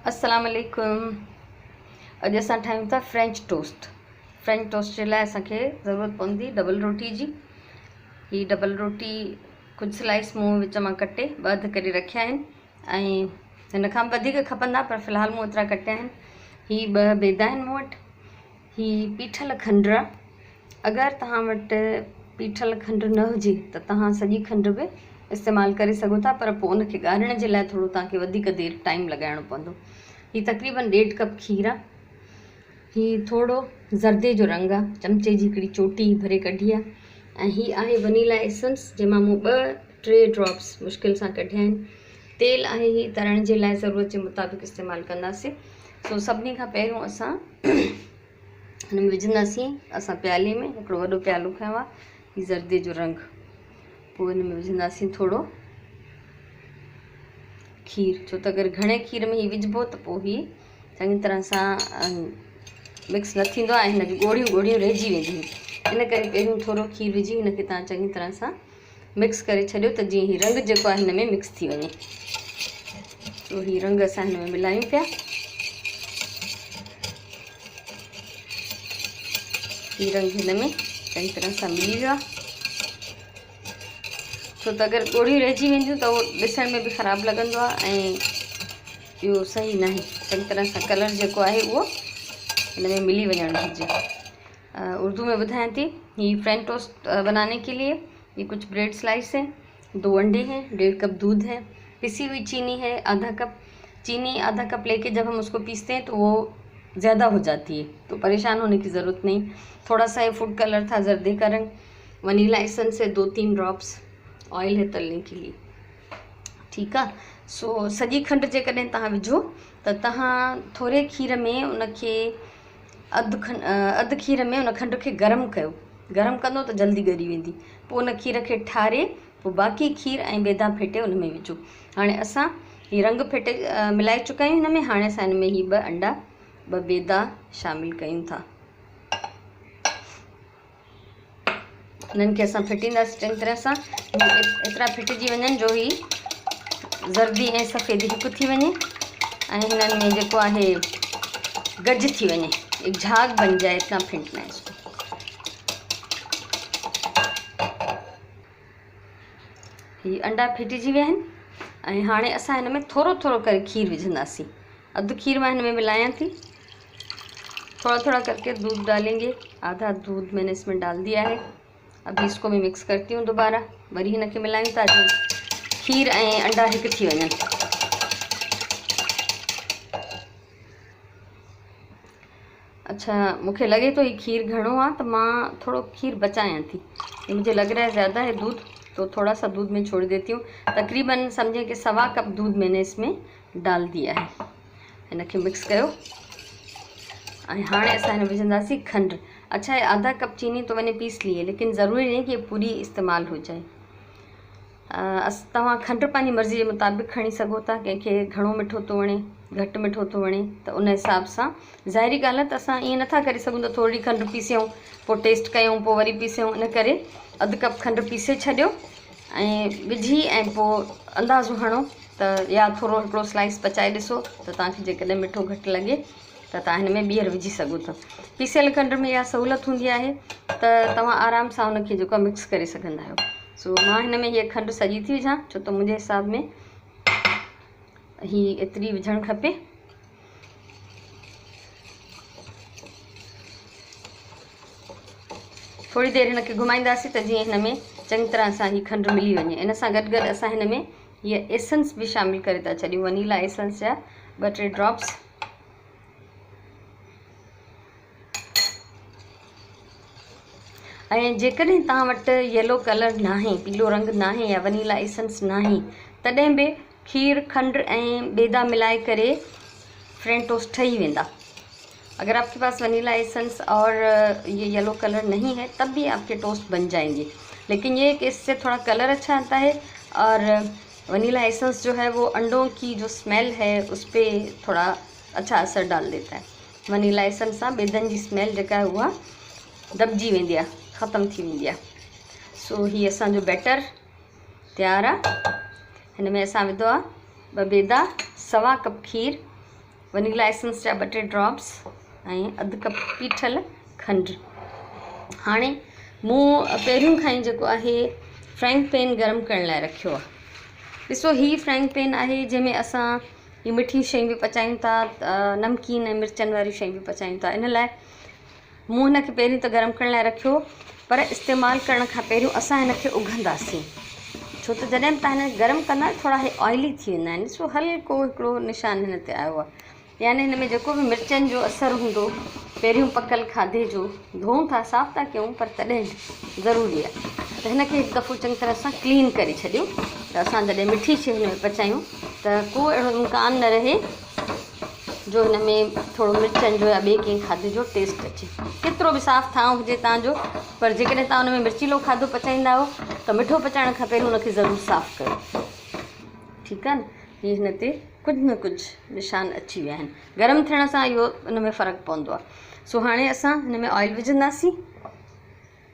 अस्सलाम वालेकुम। अॼु असां ठाहियूं था फ्रेंच टोस्ट। फ्रेंच टोस्ट जे लाइ असांखे ज़रूरत पवंदी डबल रोटी जी। ही डबल रोटी कुझु स्लाइस मूं विच मां कटे ॿ अध करे रखिया आहिनि ऐं हिन खां वधीक खपंदा, पर फ़िलहाल मूं एतिरा कटिया आहिनि। ही 2 बेदा आहिनि मूं वटि। ही पीठल खंडु आहे। अगरि तव्हां वटि पीठल खंडु न हुजे त तव्हां सॼी खंडु बि इस्तेमालु करे सघो था, पर पोइ उनखे ॻाढ़ण जे लाइ थोरो तव्हांखे वधीक देरि टाइम लॻाइणो पवंदो। ही तक़रीबन 1.5 कप खीर आहे। ही थोरो ज़र्दे जो रंग आहे, चमचे जी हिकिड़ी चोटी भरे कढी आहे। ऐं ही आहे वनीला एसेंस, जंहिंमां मूं 2-3 ड्रॉप्स मुश्किल सां कढिया आहिनि। तेल आहे ही तरण जे लाइ ज़रूरत जे मुताबिक़ इस्तेमालु कंदासीं। सो सभिनी खां पहिरियों असां हिन में विझंदासीं, असां प्याले में हिकिड़ो वॾो प्यालो खयो आहे, ही ज़र्दे जो रंग। पोइ हिन में विझंदासीं थोरो खीर, छो त अगरि घणे खीर में ही विझिबो त पोइ ही चङी तरह सां मिक्स न थींदो आहे, हिन जूं ॻोढ़ियूं रहिजी वेंदियूं। इन करे पहिरियों थोरो खीर विझी हिनखे तव्हां चङी तरह सां मिक्स करे छॾियो त जीअं ही रंग जेको आहे हिन में मिक्स थी वञे। तो ही रंग असां हिन में मिलायूं पिया। ही रंग हिन में चङी तरह सां मिली वियो आहे, छो त अगरि ॻोढ़ियूं रहिजी वेंदियूं त उहो ॾिसण में बि ख़राबु लॻंदो आहे ऐं इहो सही न आहे। चङी तरह सां कलर जेको आहे उहो हिन में मिली वञणु घुरिजे। उर्दू में ॿुधायां थी, ही फ्रेंच टोस्ट बनाने के लिए ये कुछ ब्रेड स्लाइस हैं, 2 अंडे हैं, 1.5 कप दूध है, पिसी हुई चीनी है आधा कप। चीनी आधा कप लेके जब हम उसको पीसते हैं तो वो ज़्यादा हो जाती है, तो परेशान होने की ज़रूरत नहीं। थोड़ा सा ये फूड कलर था, जर्दे का रंग। वनीला एसेंस है 2-3 ड्रॉप्स। ऑयल है तलने के लिए, ठीक है। सो सॼी खंडु जेकॾहिं तव्हां विझो त तव्हां थोरे खीर में उनखे अधु खीर में उन खंडु खे गरम कयो। गरम कंदो त जल्दी ॻरी वेंदी। पोइ उन खीर खे ठारे पोइ बाक़ी खीर ऐं बेदा फेटे उन में विझो। हाणे असां ही रंग फेटे मिलाए चुका आहियूं हिन में। हाणे असां हिन में ही 2 अंडा 2 बेदा शामिलु कयूं था। हिननि खे असां फिटींदासीं चङी तरह सां, एतिरा फिटिजी वञनि जो ही ज़र्दी ऐं सफ़ेदी हिकु थी वञे ऐं हिननि में जेको आहे गज थी वञे, एक झाग बन जाए, इतना फेंटना है इसको। ही अंडा फिटिजी विया आहिनि ऐं हाणे असां हिन में थोरो थोरो करे खीर विझंदासीं। अधु खीर मां हिन में मिलायां थी, थोड़ा थोड़ा करके दूध डालेंगे। आधा दूध मैंने इसमें डाल दिया है। अभी इसको मैं मिक्स करती हूँ दोबारा, वरी हिन खे मिलायूं था जीअं खीर ऐं अंडा हिकु थी वञनि। अच्छा, मूंखे लगे तो ये खीर घणो आहे त मां थोड़ो खीर बचायां थी। ये मुझे लग रहा है ज़्यादा है दूध, तो थोड़ा सा दूध में छोड़ देती हूँ। तकरीबन समझें कि 1.25 कप दूध मैंने इसमें डाल दिया है। हिन खे मिक्स कयो ऐं हाणे असां हिन विझंदासीं खंडु। अच्छा, ये आधा कप चीनी तो मैंने पीस ली है, लेकिन ज़रूरी नहीं कि ये पूरी इस्तेमाल हो जाए। तव्हां खंडु पंहिंजी मर्ज़ी जे मुताबिक़ खणी सघो था। कंहिंखे घणो मिठो थो वणे, घटि मिठो थो वणे, त उन हिसाब सां। ज़ाहिरी ॻाल्हि आहे त असां ईअं नथा करे सघूं त थोरी खंडु पीसियूं पोइ टेस्ट कयूं पोइ वरी पीसियूं। इन करे अधु कप खंडु पीसे छॾियो ऐं विझी ऐं पोइ अंदाज़ो हणो त, या थोरो हिकिड़ो स्लाइस पचाए ॾिसो त तव्हांखे जेकॾहिं मिठो घटि लॻे त तव्हां हिन में ॿीहर विझी सघो था। पीसियल खंड में इहा सहूलियत हूंदी आहे त तव्हां आराम सां उनखे जेको आहे मिक्स करे सघंदा आहियो। सो मां हिन में हीअ खंडु सॼी थी विझां, छो त मुंहिंजे हिसाब में ही एतिरी विझणु खपे। थोड़ी देरि हिनखे घुमाईंदासीं त जीअं हिन में चङी तरह सां ही खंडु मिली वञे। इन सां गॾु गॾु असां हिन में हीअ एसेंस बि शामिलु करे था छॾियूं, वनीला एसेंस जा 2-3 ड्रॉप्स। ऐं जेकॾहिं तव्हां वटि येलो कलर नाहे, पीलो रंग नाहे या वनीला एसेंस नाहे, तॾहिं बि खीर खंडु ऐं बेदा मिलाए करे फ्रेंच टोस्ट ठही वेंदा। अगर आपके पास वनीला एसेंस और ये येलो कलर नहीं है तब भी आपके टोस्ट बन जाएंगे, लेकिन ये कि इससे थोड़ा कलर अच्छा आता है और वनीला एसेंस जो है वो अंडों की जो स्मेल है उस पर थोड़ा अच्छा असर डाल देता है। वनीला एसेंस सां बेदनि जी स्मेल जेका आहे उहा दॿिजी वेंदी आहे, ख़तमु थी वेंदी आहे। सो ही असांजो बैटर तयारु आहे। हिन में असां विधो आहे 2 बेदा, 1.25 कप खीर, वनीला एसेंस जा 2 टे ड्रॉप्स ऐं अधु कप पीठल खंडु। हाणे मूं पहिरियों खां ई जेको आहे फ्राइंग पैन गरम करण लाइ रखियो आहे। ॾिसो हीअ फ्राइंग पैन आहे जंहिंमें असां हीअ मिठी शयूं बि पचायूं था, नमकीन ऐं मिर्चनि वारियूं शयूं बि पचायूं था। इन लाइ मूं हिनखे पहिरियों त गरम करण लाइ रखियो, पर इस्तेमालु करण खां पहिरियों असां हिनखे उघंदासीं, छो त जॾहिं तव्हां हिन गरम कंदा थोरा हे ऑइली थी वेंदा आहिनि। ॾिसो हल्को हिकिड़ो निशान हिन ते आयो आहे, यानी हिन में जेको बि मिर्चनि जो असरु हूंदो पहिरियों पकल खाधे जो, धोऊं था साफ़ था कयूं, पर तॾहिं ज़रूरी आहे त हिनखे हिकु दफ़ो चङी तरह सां क्लीन करे छॾियो, त असां जॾहिं मिठी शइ हिन में पचायूं त को अहिड़ो इम्कान न रहे जो हिन में थोरो मिर्चनि जो या ॿिए कंहिं खाधे जो टेस्ट अचे। केतिरो बि साफ़ु थांव हुजे तव्हांजो, पर जेकॾहिं तव्हां हुन में मिर्चीलो खाधो पचाईंदा आहियो त मिठो पचाइण खां पहिरियों हुनखे ज़रूरु साफ़ु कयो, ठीकु आहे न। हीअ हिन ते कुझु न कुझु निशान अची विया आहिनि, गरम थियण सां इहो हिन में फ़र्क़ु पवंदो आहे। सो हाणे असां हिन में ऑइल विझंदासीं।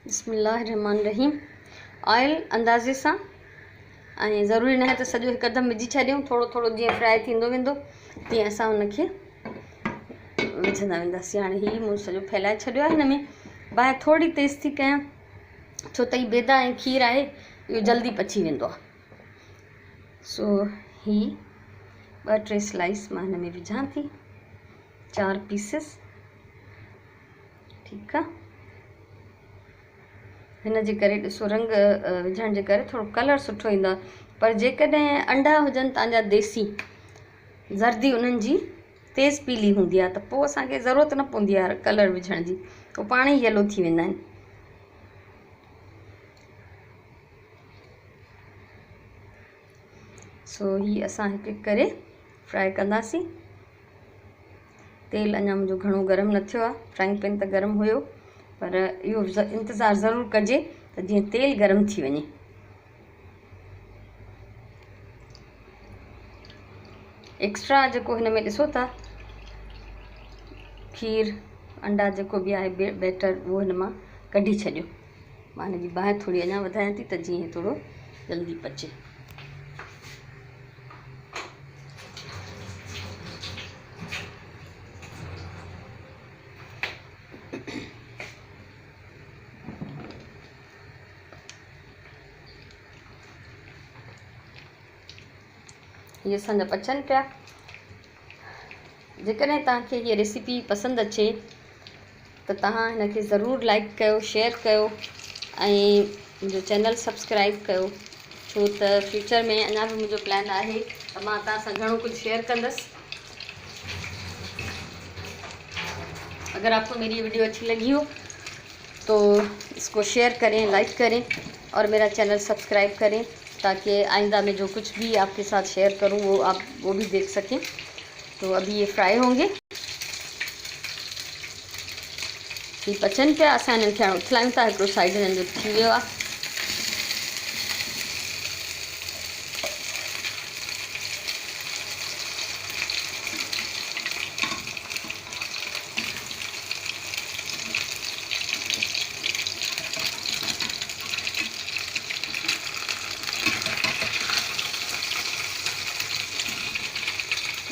बिस्मिल्लाहिर्रहमानिर्रहीम। ऑइल अंदाज़े सां, ऐं ज़रूरी न आहे त सॼो हिकदमि विझी छॾियूं, थोरो थोरो जीअं फ्राए थींदो वेंदो तीअं असां हुनखे विझंदा वेंदासीं। हाणे हीअ मूं सॼो फैलाए छॾियो आहे। हिन में बाहि थोरी तेज़ थी कयां, छो त हीअ बेदा ऐं खीर आहे, इहो जल्दी पची वेंदो आहे। सो हीअ 2 टे स्लाइस मां हिन में विझां थी, 4 पीसिस, ठीकु आहे। हिन जे करे ॾिसो रंग विझण जे करे थोरो कलर सुठो ईंदो आहे, पर जेकॾहिं अंडा हुजनि तव्हांजा देसी, ज़र्दी उन्हनि जी तेज़ पीली हूंदी आहे, त पोइ असांखे ज़रूरत न पवंदी आहे कलर विझण जी, पोइ पाण ई येलो थी वेंदा आहिनि। सो हीअ असां हिकु हिकु करे फ्राए कंदासीं। तेल अञा मुंहिंजो घणो गरम न थियो आहे, फ्राइंग पैन त गरम हुयो, पर इहो इंतज़ारु ज़रूरु कजे त जीअं तेल गरम थी वञे। एक्स्ट्रा जेको हिन में ॾिसो था खीर अंडा जेको बि आहे बैटर, उहो हिन मां कढी छॾियो। मां हिन जी बाहि थोरी अञा वधायां थी त जीअं थोरो जल्दी पचे। ये असांजा पचनि पिया। जेकॾहिं तव्हांखे हीअ रेसिपी पसंदि अचे त तव्हां हिनखे ज़रूरु लाइक कयो, शेयर कयो ऐं मुंहिंजो चैनल सब्सक्राइब कयो, छो त फ्यूचर में अञा बि मुंहिंजो प्लान आहे त मां तव्हां सां घणो कुछ शेयर कंदसि। अगर आपको मेरी वीडियो अच्छी लगी हो तो इसको शेयर करें, लाइक करें और मेरा चैनल सब्सक्राइब करें, ताकि आइंदा में जो कुछ भी आपके साथ शेयर करूं वो आप वो भी देख सकें। तो अभी ये फ्राई होंगे। ये पचन पे असां हिननि खे हाणे उथलायूं था। हिकिड़ो साइड हिननि जो थी वियो आहे।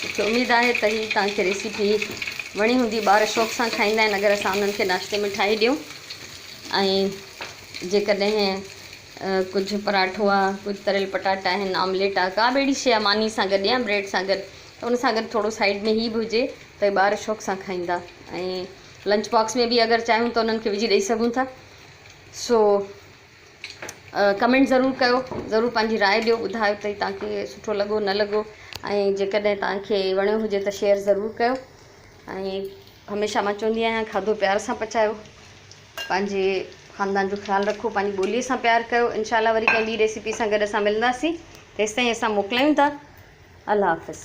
मूंखे उम्मीद आहे त हीअ तव्हांखे रेसिपी वणी हूंदी। ॿार शौक़ सां खाईंदा आहिनि अगरि असां उन्हनि खे नाश्ते में ठाहे ॾियूं। ऐं जेकॾहिं कुझु पराठो आहे, कुझु तरियल पटाटा आहिनि, ऑमलेट आहे, का बि अहिड़ी शइ आहे मानी सां गॾु या ब्रेड सां गॾु, त उन सां गॾु थोरो साइड में हीअ बि हुजे त ॿार शौक़ सां खाईंदा। ऐं लंच बॉक्स में बि अगरि चाहियूं त उन्हनि खे विझी ॾेई सघूं था। सो कमेंट ज़रूरु कयो, ज़रूरु पंहिंजी राय ॾियो, ॿुधायो त तव्हांखे सुठो लॻो न लॻो। ऐं जेकॾहिं तव्हांखे वणियो हुजे त शेयर ज़रूरु कयो। ऐं हमेशह मां चवंदी आहियां खाधो प्यार सां पचायो, पंहिंजे ख़ानदान जो ख़्यालु रखो, पंहिंजी ॿोलीअ सां प्यारु कयो। इनशाला वरी कंहिं ॿी रेसिपी सां गॾु असां मिलंदासीं। तेसिताईं असां मोकिलायूं था। अल्लाह हाफ़िज़।